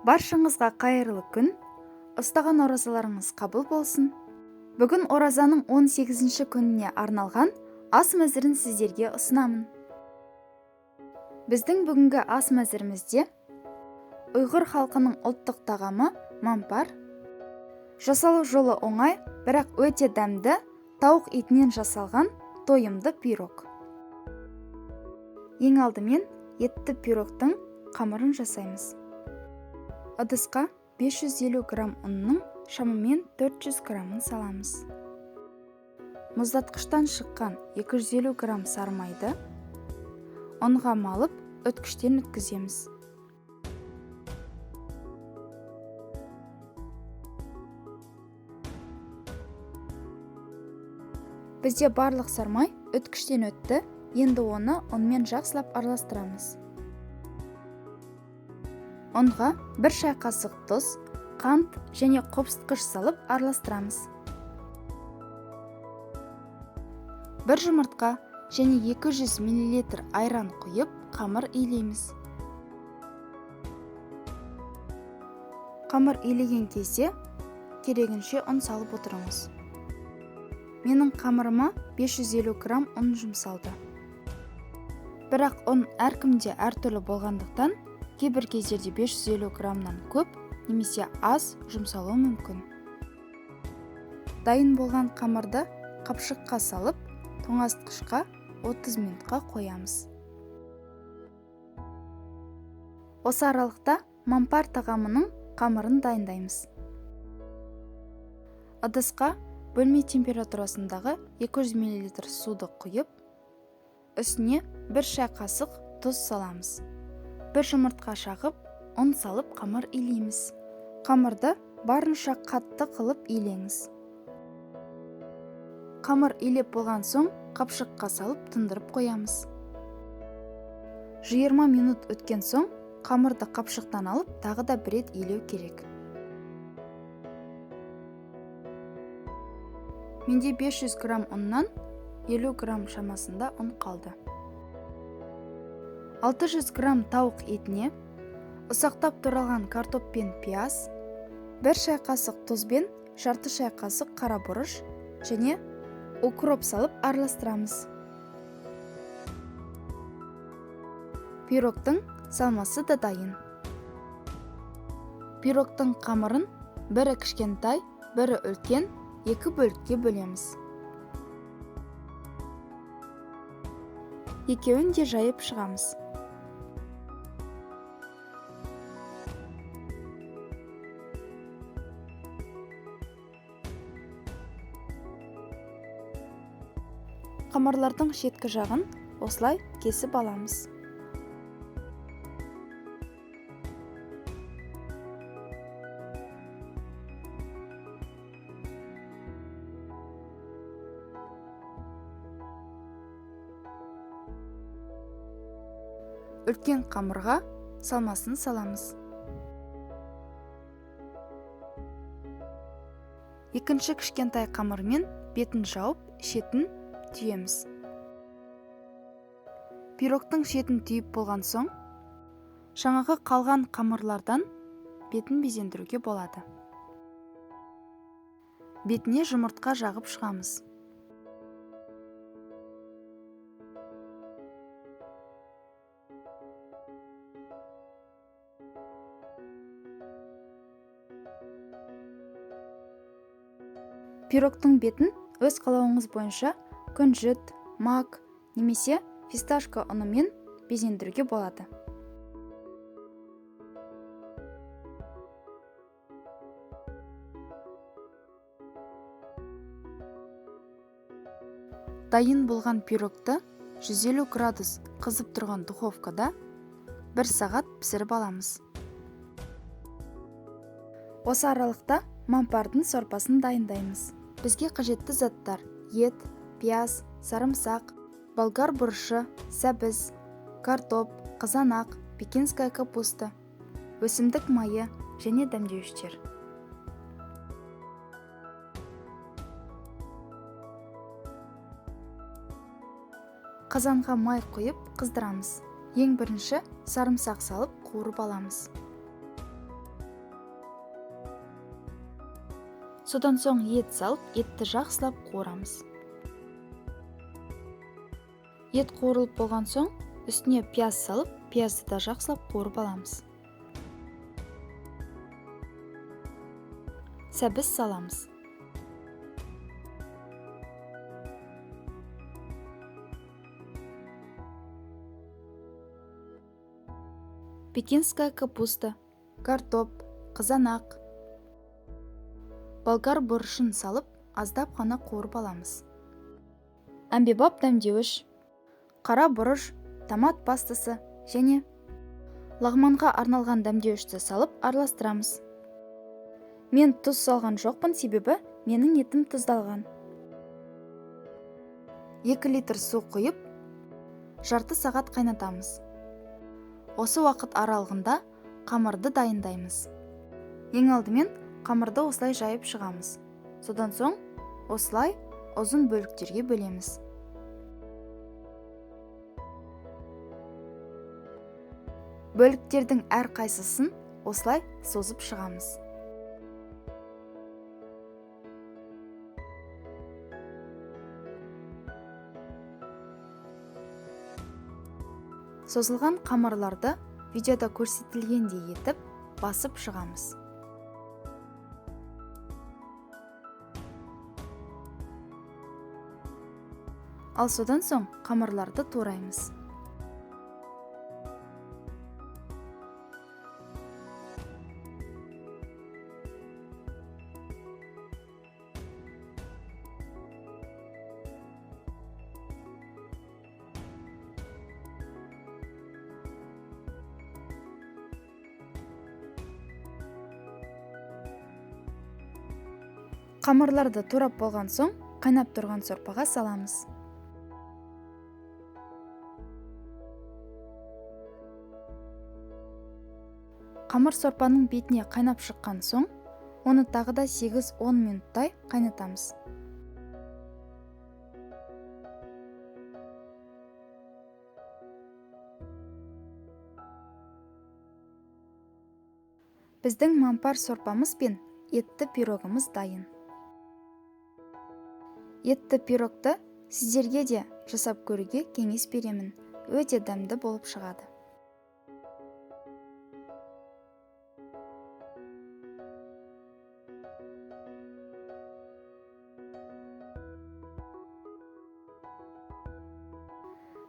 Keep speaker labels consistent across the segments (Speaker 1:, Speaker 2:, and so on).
Speaker 1: Баршаңызға қайырлы күн, ұстаған оразаларыңыз қабыл болсын. Бүгін оразаның 18-ші күніне арналған ас мәзірін сіздерге ұсынамын. Біздің бүгінгі ас мәзірімізде ұйғыр халқының ұлттық тағамы мампар, жасалу жолы оңай, бірақ өте дәмді тауық етінен жасалған тойымды пирог. Ең алдымен етті пирогтың қамырын жасаймыз. Ыдысқа 550 грамм ұнның шамамен 400 граммын саламыз. Мұздатқыштан шыққан 250 грамм сары майды ұнға малып, өткіштен өткіземіз. Бізде барлық сары май өткіштен өтті, енді оны ұнмен жақсылап араластырамыз. Ұнға 1 шай қасық тұз, қант және қопсытқыш салып араластырамыз. 1 жұмыртқа және 200 мл айран құйып, қамыр илейміз. Қамыр илеген кезде керегінше ұн салып отырыңыз. Менің қамырыма 550 грамм ұн жұмсалды. Бірақ ұн әркімде әртүрлі болғандықтан, кейбір кездерде 550 граммнан көп немесе аз жұмсалуы мүмкін. Дайын болған қамырды қапшыққа салып, тоңазытқышқа 30 минутқа қоямыз. Осы аралықта мампар тағамының қамырын дайындаймыз. Ыдысқа бөлме температурасындағы 200 мл суды құйып, үстіне 1 шай қасық тұз саламыз. 1 жұмыртқа шағып, ұн салып қамыр илейміз. Қамырды барынша қатты қылып илеңіз. Қамыр илеп болған соң, қапшыққа салып тұндырып қоямыз. 20 минут өткен соң, қамырды қапшықтан алып, тағы да бір рет илеу керек. Менде 500 грамм ұннан 50 грамм шамасында ұн қалды. 600 грамм тауық етіне ұсақтап туралған картоп пен пияз, 1 шай қасық тұз бен жарты шай қасық қара бұрыш және укроп салып араластырамыз. Пирогтың салмасы да дайын. Пирогтың қамырын бірі кішкентай, бірі үлкен 2 бөлікке бөлеміз. Екеуін де жайып шығамыз. Қамырлардың шеткі жағын осылай кесіп аламыз. Үлкен қамырға салмасын саламыз. Екінші кішкентай қамырмен бетін жауып, шетін түйеміз. Пирогтың шетін түйіп болған соң, жаңағы қалған қамырлардан бетін безендіруге болады. Бетіне жұмыртқа жағып шығамыз. Пирогтың бетін өз қалауыңыз бойынша күнжіт, мак немесе фисташка ұнымен безендіруге болады. Дайын болған пирогты 150 градус қызып тұрған духовкада 1 сағат пісіріп аламыз. Осы аралықта мампардың сорпасын дайындаймыз. Бізге қажетті заттар: ет, пияз, сарымсақ, болгар бұрышы, сәбіз, картоп, қызанақ, пекинская капуста, өсімдік майы және дәмдеуіштер. Қазанға май құйып қыздырамыз. Ең бірінші сарымсақ салып қуырып аламыз. Содан соң ет салып, етті жақсылап қуырамыз. Ет қуырылып болған соң, үстіне пияз салып, пиязды да жақсылап қуырып аламыз. Сәбіз саламыз. Пекинская капуста, картоп, қызанақ, болгар бұрышын салып, аздап қана қуырып аламыз. Әмбебап дәмдеуіш, қара бұрыш, томат пастасы және лағманға арналған дәмдеуішті салып араластырамыз. Мен тұз салған жоқпын, себебі менің етім тұздалған. 2 литр су құйып, жарты сағат қайнатамыз. Осы уақыт аралығында қамырды дайындаймыз. Ең алдымен қамырды осылай жайып шығамыз. Содан соң осылай ұзын бөліктерге бөлеміз. Бөліктердің әр қайсысын осылай созып шығамыз. Созылған қамырларды видеода көрсетілгендей етіп басып шығамыз. Ал содан соң қамырларды тураймыз. Қамырларды турап болған соң, қайнап тұрған сорпаға саламыз. Қамыр сорпаның бетіне қайнап шыққан соң, оны тағы да 8-10 минуттай қайнатамыз. Біздің мампар сорпамыз бен етті пирогымыз дайын. Етті пирогты сіздерге де жасап көруге кеңес беремін. Өте дәмді болып шығады.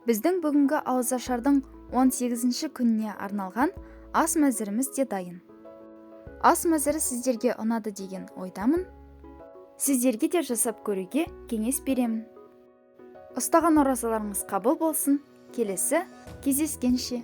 Speaker 1: Біздің бүгінгі ауызашардың 18-ші күніне арналған ас мәзіріміз де дайын. Ас мәзірі сіздерге ұнады деген ойдамын. Сіздерге де жасап көруге кеңес беремін. Ұстаған оразаларыңыз қабыл болсын. Келесі кездескенше.